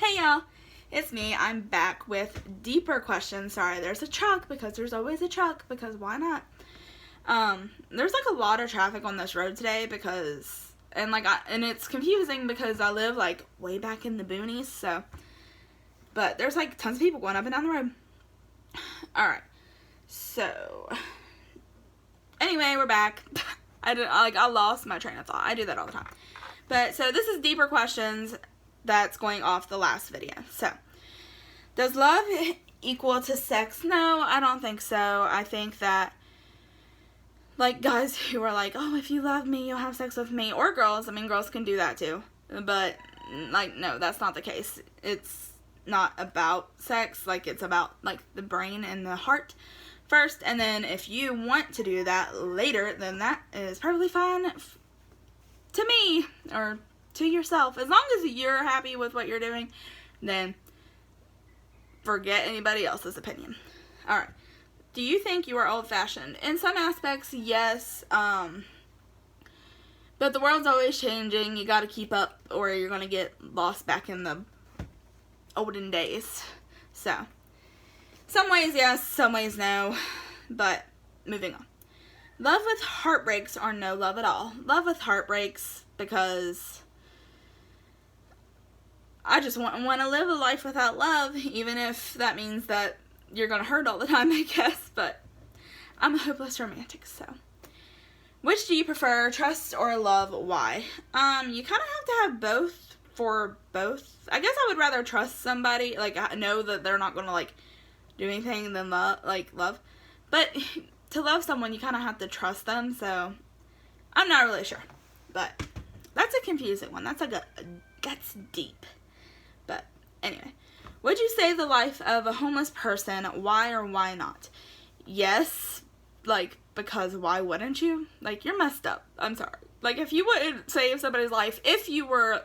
Hey y'all, it's me. I'm back with deeper questions. Sorry, there's a truck because there's always a truck because why not? There's like a lot of traffic on this road today because and it's confusing because I live like way back in the boonies, but there's like tons of people going up and down the road. All right. So anyway, we're back. I lost my train of thought. I do that all the time. But so this is deeper questions that's going off the last video. So, does love equal to sex? No, I don't think so. I think that, like, guys who are like, oh, if you love me, you'll have sex with me. Or girls. I mean, girls can do that too. But, like, no, that's not the case. It's not about sex. Like, it's about, like, the brain and the heart first. And then if you want to do that later, then that is perfectly fine to me. Or to yourself. As long as you're happy with what you're doing, then forget anybody else's opinion. Alright. Do you think you are old-fashioned? In some aspects, yes. But the world's always changing. You gotta keep up or you're gonna get lost back in the olden days. So, some ways yes, some ways no. But, moving on. Love with heartbreaks or no love at all? Love with heartbreaks because I just want to live a life without love, even if that means that you're going to hurt all the time, I guess, but I'm a hopeless romantic, so. Which do you prefer, trust or love? Why? You kind of have to have both for both. I guess I would rather trust somebody, like, I know that they're not going to, like, do anything than love. But to love someone, you kind of have to trust them, so I'm not really sure. But that's a confusing one. That's deep. But anyway, would you save the life of a homeless person? Why or why not? Yes, like, because why wouldn't you? Like, you're messed up. I'm sorry. Like, if you would save somebody's life, if you were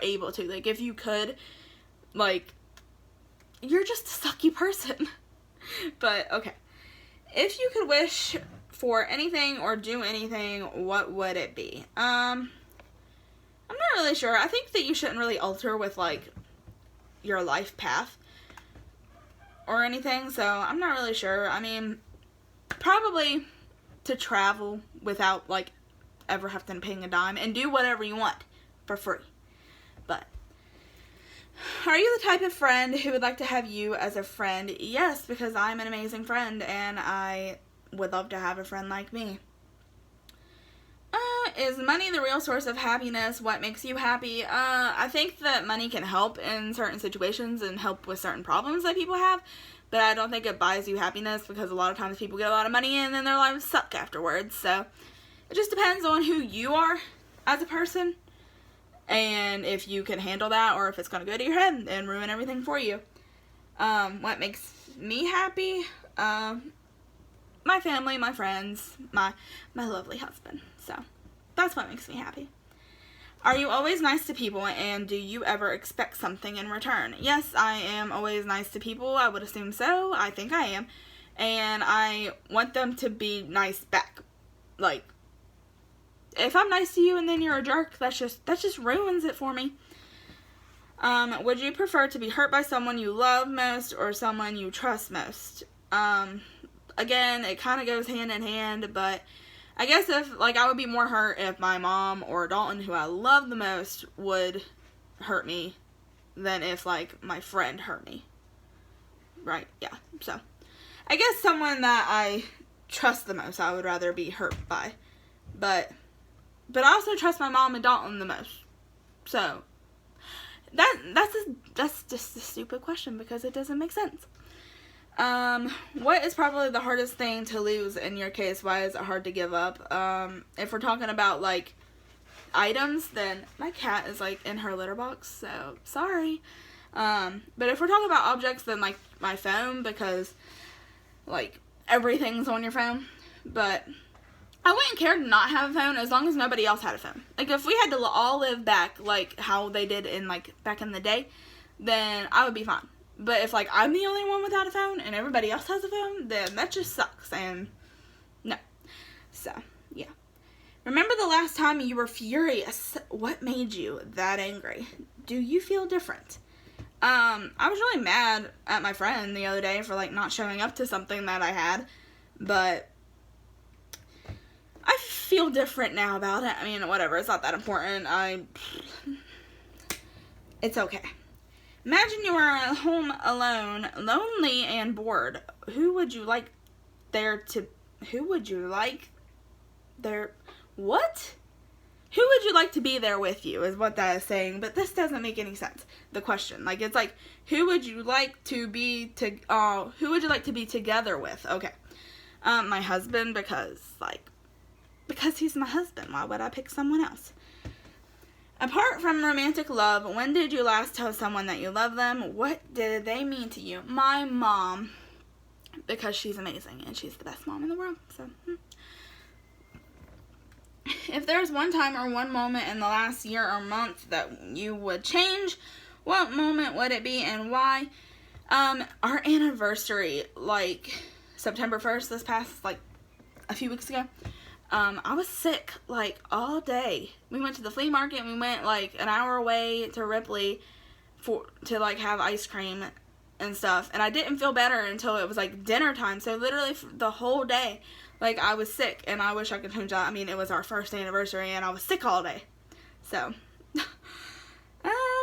able to, like, if you could, like, you're just a sucky person. But, okay. If you could wish for anything or do anything, what would it be? I'm not really sure. I think that you shouldn't really alter with, like, your life path or anything, so I'm not really sure. I mean, probably to travel without, like, ever having to pay a dime and do whatever you want for free. But, are you the type of friend who would like to have you as a friend? Yes, because I'm an amazing friend, and I would love to have a friend like me. Is money the real source of happiness? What makes you happy? I think that money can help in certain situations and help with certain problems that people have, but I don't think it buys you happiness because a lot of times people get a lot of money and then their lives suck afterwards, so it just depends on who you are as a person and if you can handle that or if it's going to go to your head and ruin everything for you. What makes me happy? My family, my friends, my lovely husband, so that's what makes me happy. Are you always nice to people, and do you ever expect something in return? Yes, I am always nice to people. I would assume so. I think I am. And I want them to be nice back. Like, if I'm nice to you and then you're a jerk, that just ruins it for me. Would you prefer to be hurt by someone you love most or someone you trust most? Again, it kind of goes hand in hand, but I guess I would be more hurt if my mom or Dalton, who I love the most, would hurt me than if, like, my friend hurt me. Right, yeah. So, I guess someone that I trust the most, I would rather be hurt by. But I also trust my mom and Dalton the most. So, that's just a stupid question because it doesn't make sense. What is probably the hardest thing to lose in your case? Why is it hard to give up? If we're talking about, like, items, then my cat is, like, in her litter box, so sorry. But if we're talking about objects, then, like, my phone, because, like, everything's on your phone. But I wouldn't care to not have a phone as long as nobody else had a phone. Like, if we had to all live back, like, how they did in, like, back in the day, then I would be fine. But if, like, I'm the only one without a phone and everybody else has a phone, then that just sucks, and no. So, yeah. Remember the last time you were furious? What made you that angry? Do you feel different? I was really mad at my friend the other day for, like, not showing up to something that I had, but I feel different now about it. I mean, whatever, it's not that important. It's okay. Imagine you are at home alone, lonely and bored. Who would you like what? Who would you like to be there with you is what that is saying, but this doesn't make any sense. The question, like, it's like, who would you like to be together with? Okay. My husband, because he's my husband. Why would I pick someone else? Apart from romantic love, when did you last tell someone that you love them? What did they mean to you? My mom, because she's amazing and she's the best mom in the world. So, if there's one time or one moment in the last year or month that you would change, what moment would it be and why? Our anniversary, like September 1st, this past, like, a few weeks ago. I was sick, like, all day. We went to the flea market and we went, like, an hour away to Ripley to, like, have ice cream and stuff. And I didn't feel better until it was, like, dinner time. So, literally, the whole day, like, I was sick. And I wish I could change that. I mean, it was our first anniversary and I was sick all day. So,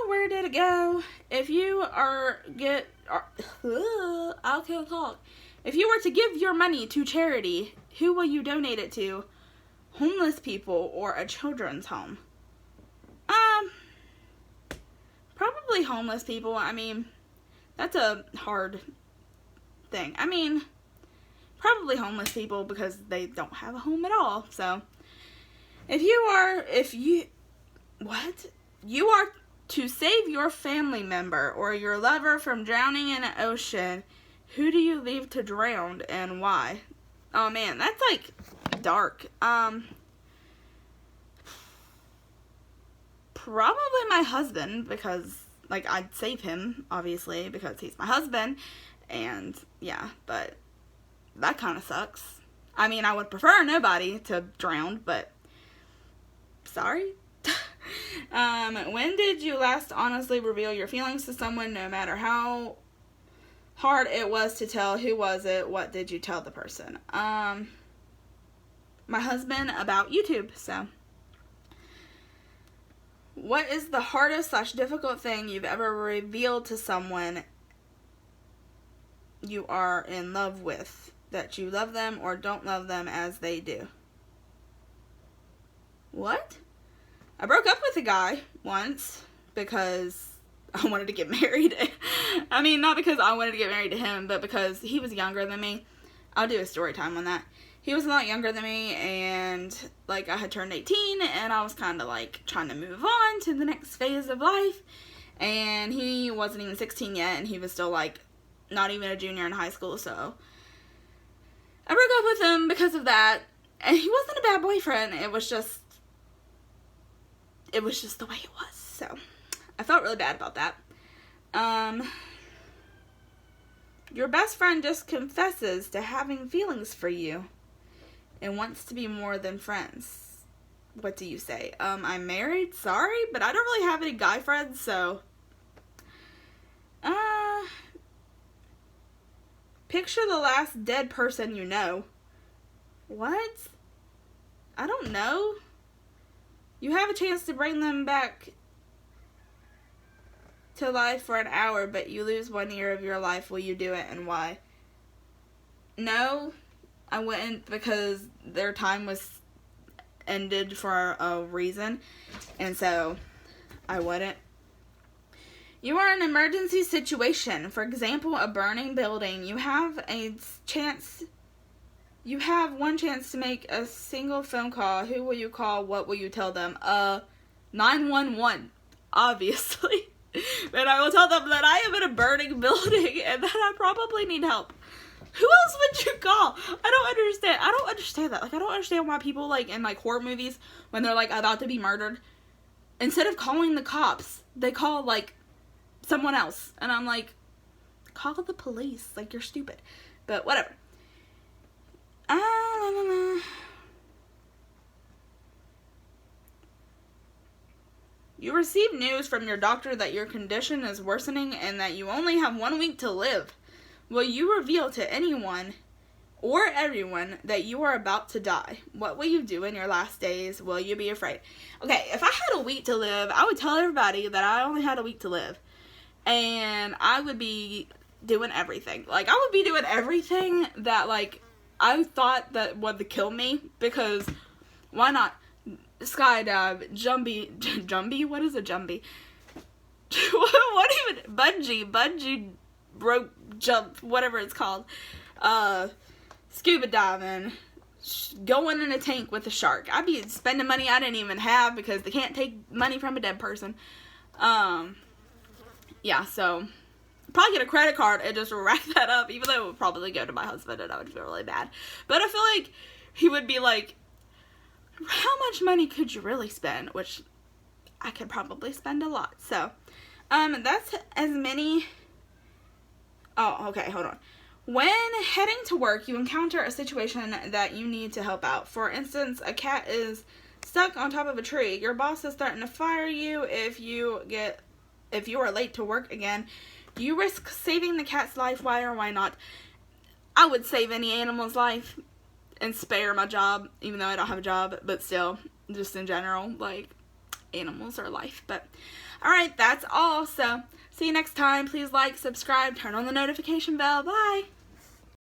where did it go? If you I can't talk. If you were to give your money to charity, who will you donate it to? Homeless people or a children's home? Probably homeless people. I mean, that's a hard thing. I mean, probably homeless people because they don't have a home at all. So, you are to save your family member or your lover from drowning in an ocean, who do you leave to drown and why? Oh man, that's like dark. Probably my husband, because like I'd save him, obviously, because he's my husband. And yeah, but that kind of sucks. I mean, I would prefer nobody to drown, but sorry. When did you last honestly reveal your feelings to someone, no matter how hard it was to tell? Who was it? What did you tell the person? My husband about YouTube. So, what is the hardest / difficult thing you've ever revealed to someone you are in love with? That you love them or don't love them as they do? What? I broke up with a guy once because I wanted to get married. I mean, not because I wanted to get married to him, but because he was younger than me. I'll do a story time on that. He was a lot younger than me, and like I had turned 18, and I was kind of like trying to move on to the next phase of life. And he wasn't even 16 yet, and he was still like not even a junior in high school. So I broke up with him because of that. And he wasn't a bad boyfriend. It was just the way it was. So I felt really bad about that. Your best friend just confesses to having feelings for you and wants to be more than friends. What do you say? I'm married, sorry, but I don't really have any guy friends, so picture the last dead person you know. What? I don't know. You have a chance to bring them back to life for an hour, but you lose 1 year of your life. Will you do it, and why? No, I wouldn't, because their time was ended for a reason, and so I wouldn't. You are in an emergency situation, for example, a burning building. You have one chance to make a single phone call. Who will you call? What will you tell them? 911, obviously. And I will tell them that I am in a burning building and that I probably need help. Who else would you call? I don't understand that. Like, I don't understand why people, like, in, like, horror movies, when they're, like, about to be murdered, instead of calling the cops, they call, like, someone else. And I'm like, call the police. Like, you're stupid. But whatever. You receive news from your doctor that your condition is worsening and that you only have 1 week to live. Will you reveal to anyone or everyone that you are about to die? What will you do in your last days? Will you be afraid? Okay, if I had a week to live, I would tell everybody that I only had a week to live. And I would be doing everything. Like, I would be doing everything that, like, I thought that would kill me. Because, why not? Skydive, jumbie? What is a jumbie? what even? Bungee, rope jump, whatever it's called. Scuba diving, going in a tank with a shark. I'd be spending money I didn't even have because they can't take money from a dead person. Yeah, so probably get a credit card and just rack that up, even though it would probably go to my husband and I would feel really bad. But I feel like he would be like, how much money could you really spend? Which I could probably spend a lot. So, that's as many. Oh, okay, hold on. When heading to work, you encounter a situation that you need to help out. For instance, a cat is stuck on top of a tree. Your boss is threatening to fire you if you are late to work again. Do you risk saving the cat's life? Why or why not? I would save any animal's life and spare my job, even though I don't have a job, but still, just in general, like, animals are life. But, alright, that's all. So, see you next time. Please like, subscribe, turn on the notification bell. Bye!